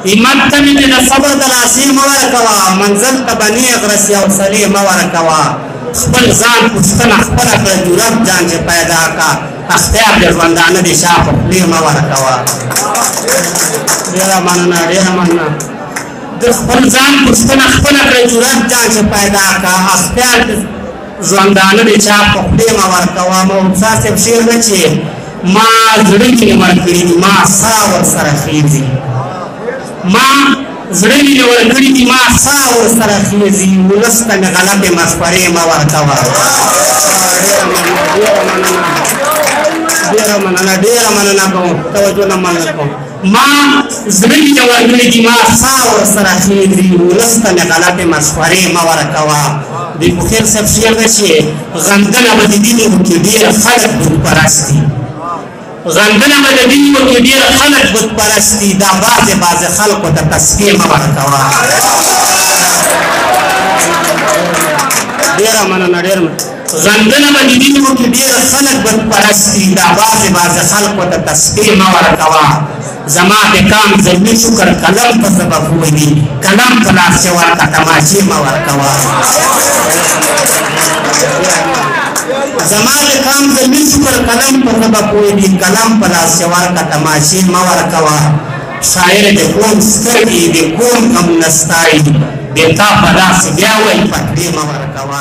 همت ته مې د صبر د لاسې مه ورکوه منزل ته به نیغ رسي حوصلې مه ورکوه خپل ځان پوښتنه خپله کړه جرأت جان چې پیدا کا اختیار د ژوندانه د شا په خولې مه ورکوه ډېره مننه ډېره مننه د خپل ځان پوښتنه خپله کړه جرأت جان چې پیدا کا اختیار د ژوندانه د چا په خولې مه ورکوه موسا صاحب شعر ده چې ما زړه کې ورکړي دي ما سا ورسره خیږي ما زړه مې ورکړي دي ما سا ورسره خیږي ولس ته مې غلطې مشورې مه ورکوه ډېره مننه کوم توجه نه مننه کوم ما زړه مې ورکړي دي ما سا ورسره خیږي ولس ته مې غلطې مشورې مه ورکوه د فقیر صاحب شعر ده چې غندنه به د دینو کې ډېر خلک بتپرست دي غندنه به د دینو کې ډېر خلک بتپرست دي دا بعضې خلکو ته تسکیه مه ورکوه ډېره مننه غندنه به د دینو کې ډېر خلک بتپرست دي دا بعضې خلکو ته تسکیه مه ورکوه زما د کام زلمي شکر قلم په سبب وویني قلم په لاس چې ورکړه تماشې مه ورکوه زما د کام زلمي شکر قلم په سبب وویني قلم په لاس چې ورکړه تماشې مه ورکوه شاعر د قوم سترګې د قوم غم نه ستایي د تا په لاس بیا وایي پټې مه ورکوه